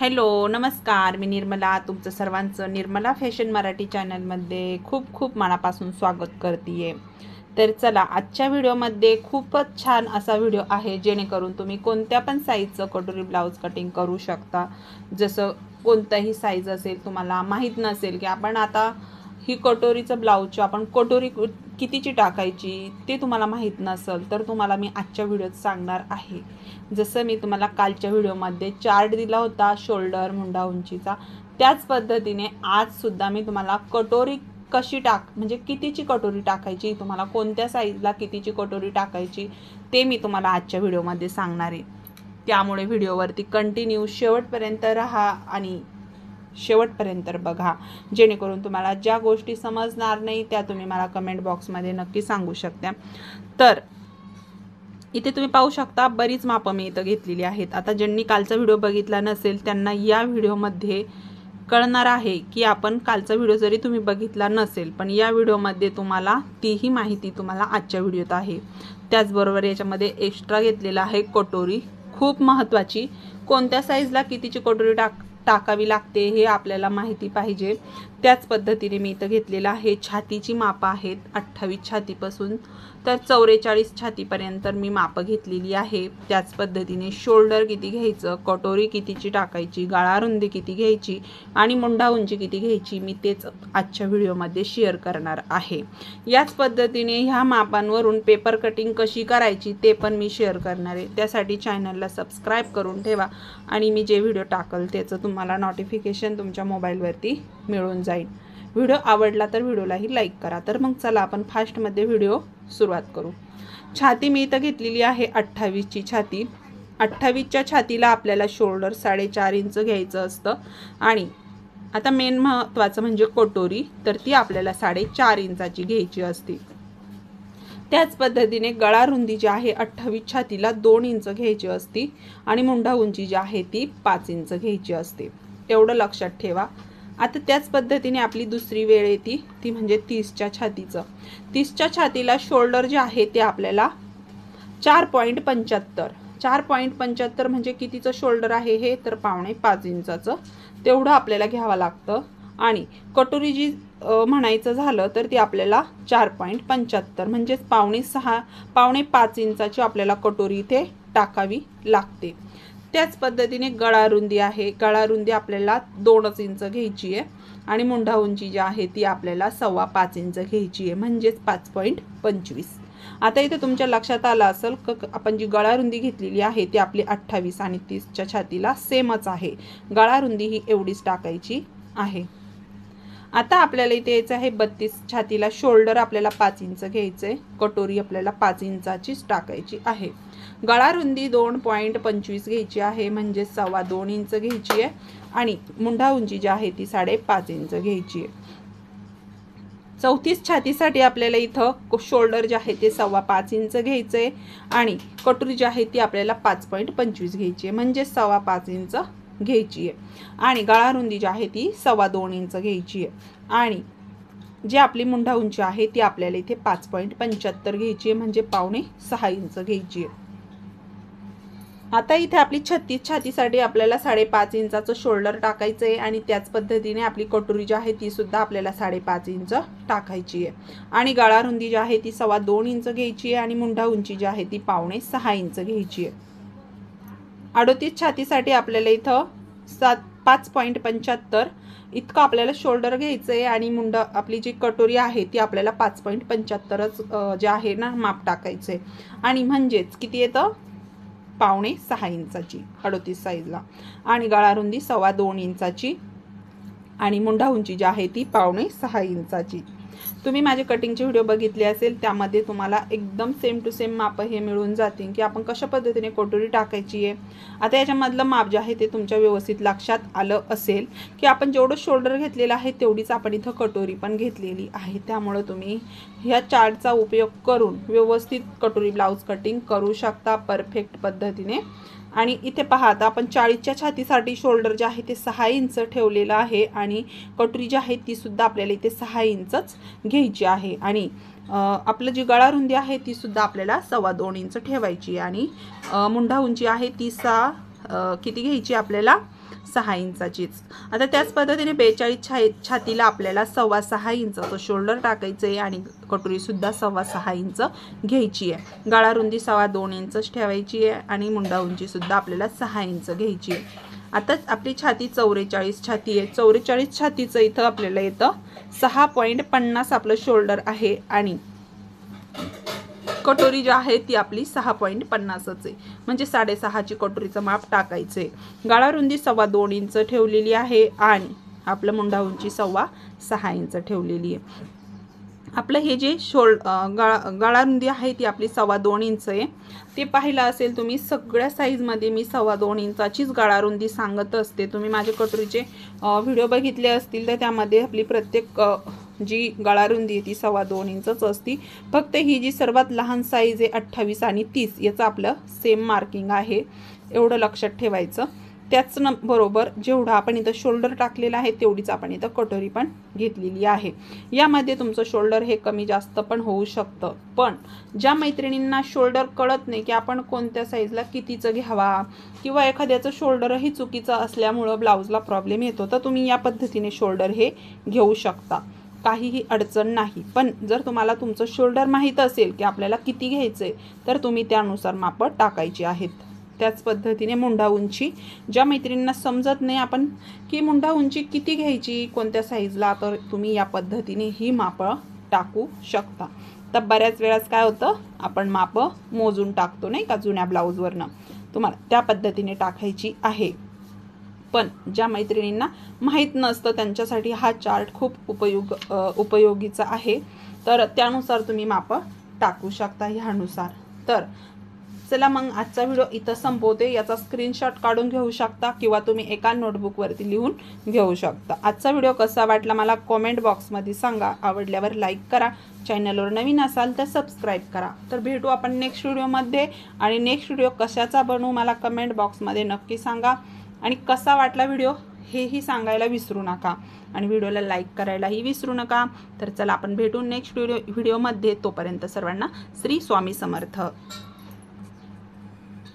Hello नमस्कार, मी निर्मला तुमचं सर्वांचं निर्मला फॅशन मराठी चॅनलमध्ये खूप खूप मनापासून स्वागत करते। तर चला, आजच्या व्हिडिओमध्ये खूपच छान असा व्हिडिओ आहे जेणेकरून तुम्ही कोणत्या पण साईजचं कटोरी ब्लाउज कटिंग करू शकता। जसं कोणताही साईज असेल, तुम्हाला माहीत नसेल की आपण आता ही कटोरीचं ब्लाउजची आपण कटोरी कितीची टाकायची ते तुम्हाला माहीत नसेल तर तुम्हाला मी आजच्या व्हिडिओत सांगणार आहे। जसं मी तुम्हाला कालच्या व्हिडिओमध्ये चार्ट दिला होता शोल्डर मुंडा उंचीचा, त्याच पद्धतीने आज सुद्धा मी तुम्हाला कटोरी कशी म्हणजे कितीची कटोरी टाकायची, तुम्हाला कोणत्या साईजला कितीची कटोरी टाकायची ते मी तुम्हाला आजच्या व्हिडिओमध्ये सांगणार आहे। त्यामुळे व्हिडिओवरती कंटिन्यू शेवटपर्यंत राहा आणि शेवटपर्यंत बघा, जेणेकरून तुम्हाला ज्या गोष्टी समजणार नाही त्या तुम्ही मला कमेंट बॉक्समध्ये नक्की सांगू शकता। तर इथे तुम्ही पाहू शकता बरीच मापं मी इथं घेतलेली आहेत। आता ज्यांनी कालचा व्हिडिओ बघितला नसेल त्यांना या व्हिडिओमध्ये कळणार आहे की आपण कालचा व्हिडिओ जरी तुम्ही बघितला नसेल पण या व्हिडिओमध्ये तुम्हाला तीही माहिती तुम्हाला आजच्या व्हिडिओत आहे। त्याचबरोबर याच्यामध्ये एक्स्ट्रा घेतलेला आहे कटोरी, खूप महत्त्वाची, कोणत्या साईजला कितीची कटोरी टाकावी लागते हे आपल्याला माहिती पाहिजे। त्याच पद्धतीने मी इथं घेतलेला आहे छातीची मापं आहेत 28 छातीपासून तर 44 छातीपर्यंत मी मापं घेतलेली आहे। त्याच पद्धतीने शोल्डर किती घ्यायचं, कटोरी कितीची टाकायची, गळा रुंदी किती घ्यायची आणि मुंडा उंची किती घ्यायची मी तेच आजच्या व्हिडिओमध्ये शेअर करणार आहे। याच पद्धतीने ह्या मापांवरून पेपर कटिंग कशी करायची ते पण मी शेअर करणार आहे। त्यासाठी चॅनलला सबस्क्राईब करून ठेवा आणि मी जे व्हिडिओ टाकल त्याचं तुम्हाला नोटिफिकेशन तुमच्या मोबाईलवरती मिळून जाईल। व्हिडिओ आवडला तर व्हिडिओलाही लाईक करा। तर मग चला आपण फास्टमध्ये व्हिडिओ सुरुवात करू। छाती मी इथं घेतलेली आहे 28ची छाती। 28च्या छातीला आपल्याला शोल्डर 4.5 इंच घ्यायचं असतं आणि आता मेन महत्त्वाचं म्हणजे कटोरी, तर ती आपल्याला 4.5 इंचाची घ्यायची असते। त्याच पद्धतीने गळा रुंदी जी आहे 28 छातीला 2 इंच घ्यायची असते आणि मुंडा उंची जी आहे ती 5 इंच घ्यायची असते, एवढं लक्षात ठेवा। आता त्याच पद्धतीने आपली दुसरी वेळ येते ती म्हणजे 30च्या छातीचं। 30च्या छातीला शोल्डर जे आहे ते आपल्याला 4.75 4.75 म्हणजे कितीचं शोल्डर आहे हे, तर 4.5 इंचाचं तेवढं आपल्याला घ्यावं लागतं। आणि कटोरी जी म्हणायचं झालं तर ती आपल्याला 4.75 म्हणजेच 4.5 इंचाची आपल्याला कटोरी इथे टाकावी लागते। त्याच पद्धतीने गळा रुंदी आहे, गळा रुंदी आपल्याला 2 इंच घ्यायची आहे आणि मुंडा उंची जी आहे ती आपल्याला 5.25 इंच घ्यायची आहे म्हणजेच 5.25। आता इथे तुमच्या लक्षात आलं असेल आपण जी गळा रुंदी घेतलेली आहे ती आपली 28 आणि 30च्या छातीला सेमच आहे, गळा रुंदी ही एवढीच टाकायची आहे। आता आपल्याला इथे यायचं आहे 32 छातीला शोल्डर आपल्याला 5 इंच घ्यायचे, कटोरी आपल्याला 5 इंचाचीच टाकायची आहे। गळा रुंदी 2.25 घ्यायची आहे म्हणजे 2.25 इंच घ्यायची आहे आणि मुंडा उंची जी आहे ती 5.5 इंच घ्यायची आहे। 34 छातीसाठी आपल्याला इथं शोल्डर जे आहे ते 5.25 इंच घ्यायचे आणि कटोरी जी आहे ती आपल्याला 5.25 घ्यायची आहे म्हणजे 5.25 इंच घ्यायची आहे आणि गळा रुंदी जी आहे ती 2.25 इंच घ्यायची आहे आणि जी आपली मुंडा उंची आहे ती आपल्याला इथे 5.75 घ्यायची आहे म्हणजे 5.6 इंच घ्यायची आहे। आता इथे आपली 36 छातीसाठी आपल्याला 5.5 इंचाचं शोल्डर टाकायचं आहे आणि त्याच पद्धतीने आपली कटोरी जी आहे ती सुद्धा आपल्याला 5.5 इंच टाकायची आहे आणि गळा रुंदी जी आहे ती 2.25 इंच घ्यायची आहे आणि मुंडा उंची जी आहे ती 5.6 इंच घ्यायची आहे। 38 छातीसाठी आपल्याला इथं 5.75 इतकं आपल्याला शोल्डर घ्यायचं आहे आणि मुंडा आपली जी कटोरी आहे ती आपल्याला 5.75च जे आहे ना माप टाकायचं आहे आणि म्हणजेच किती येतं 5.6 इंचाची 38 साईजला आणि गळा रुंदी 2.25 इंचाची आणि मुंडा उंची जी आहे ती 5.6 इंचाची। तुम्ही माझे कटिंगचे व्हिडिओ बघितले असेल त्यामध्ये तुम्हाला एकदम सेम टू सेम माप हे मिळून जातील की आपण कशा पद्धतीने कटोरी टाकायची आहे। आता याच्यामधलं माप जे आहे ते तुमच्या व्यवस्थित लक्षात आलं असेल की आपण जेवढं शोल्डर घेतलेलं आहे तेवढीच आपण इथं कटोरी पण घेतलेली आहे। त्यामुळे तुम्ही ह्या चार्टचा उपयोग करून व्यवस्थित कटोरी ब्लाउज कटिंग करू शकता परफेक्ट पद्धतीने। आणि इथे पहा आता आपण 40च्या छातीसाठी शोल्डर जे आहे ते 6 इंच ठेवलेलं आहे आणि कटोरी जी आहे ती सुद्धा आपल्याला इथे 6 इंचच घ्यायची आहे आणि आपलं जी गळा रुंदी आहे ती सुद्धा आपल्याला 2.25 इंच ठेवायची आणि मुंडा उंची आहे ती किती घ्यायची आपल्याला 6 इंचाचीच. आता त्याच पद्धतीने 42 छातीला आपल्याला 6.25 इंच तो शोल्डर टाकायचं आहे आणि कटोरीसुद्धा 6.25 इंच घ्यायची आहे. गळा रुंदी 2.25 इंचच ठेवायची आहे आणि मुंडा उंचीसुद्धा आपल्याला 6 इंच घ्यायची आहे. आता आपली छाती 44 छाती आहे. 44 छातीचं इथं आपल्याला येतं 6.50 आपलं शोल्डर आहे आणि कटोरी जी आहे ती आपली 6.50च आहे, म्हणजे 6.5ची कटोरीचं माप टाकायचं आहे. गळा रुंदी 2.25 इंच ठेवलेली आहे आणि आपलं मुंडा उंची 6.25 इंच ठेवलेली आहे. आपलं हे जे गळा रुंदी आहे ती आपली 2.25 इंच आहे. ते पाहिलं असेल तुम्ही, सगळ्या साईजमध्ये मी 2.25 इंचाचीच गळा रुंदी सांगत असते. तुम्ही माझे कटोरीचे व्हिडिओ बघितले असतील तर त्यामध्ये आपली प्रत्येक जी गळा रुंदी आहे ती 2.25 इंचच असती. फक्त ही जी सर्वात लहान साईज आहे 28 आणि 30 याचं आपलं सेम मार्किंग आहे, एवढं लक्षात ठेवायचं. त्याच बरोबर जेवढा आपण इथं शोल्डर टाकलेला आहे तेवढीच आपण इथं कटोरी पण घेतलेली आहे. यामध्ये तुमचं शोल्डर हे कमी जास्त पण होऊ शकतं. पण ज्या मैत्रिणींना शोल्डर कळत नाही की आपण कोणत्या साईजला कितीचं घ्यावा किंवा एखाद्याचं शोल्डरही चुकीचं असल्यामुळं ब्लाऊजला प्रॉब्लेम येतो, तर तुम्ही या पद्धतीने शोल्डर हे घेऊ शकता, काहीही अडचण नाही. पण जर तुम्हाला तुमचं शोल्डर माहीत असेल की आपल्याला किती घ्यायचं आहे तर तुम्ही त्यानुसार मापं टाकायची आहेत. त्याच पद्धतीने मुंडा उंची, ज्या मैत्रिणींना समजत नाही आपण की मुंडा उंची किती घ्यायची कोणत्या साईजला, तर तुम्ही या पद्धतीने ही मापं टाकू शकता. तर बऱ्याच वेळास काय होतं, आपण मापं मोजून टाकतो नाही का जुन्या ब्लाऊजवरनं, तुम्हाला त्या पद्धतीने टाकायची आहे. पण ज्या मैत्रिणींना माहीत नसतं त्यांच्यासाठी हा चार्ट खूप उपयोगीचा आहे. तर त्यानुसार तुम्ही मापं टाकू शकता ह्यानुसार. तर चला मग आजचा व्हिडिओ इथं संपवते. याचा स्क्रीनशॉट काढून घेऊ शकता किंवा तुम्ही एका नोटबुकवरती लिहून घेऊ शकता. आजचा व्हिडिओ कसा वाटला मला कॉमेंट बॉक्समध्ये सांगा. आवडल्यावर लाईक करा, चॅनलवर नवीन असाल तर सबस्क्राईब करा. तर भेटू आपण नेक्स्ट व्हिडिओमध्ये आणि नेक्स्ट व्हिडिओ कशाचा बनवू मला कमेंट बॉक्समध्ये नक्की सांगा आणि कसा वाटला व्हिडिओ हेही सांगायला विसरू नका आणि व्हिडिओला लाईक करायलाही विसरू नका. तर चला आपण भेटू नेक्स्ट व्हिडिओमध्ये. तोपर्यंत सर्वांना श्री स्वामी समर्थ.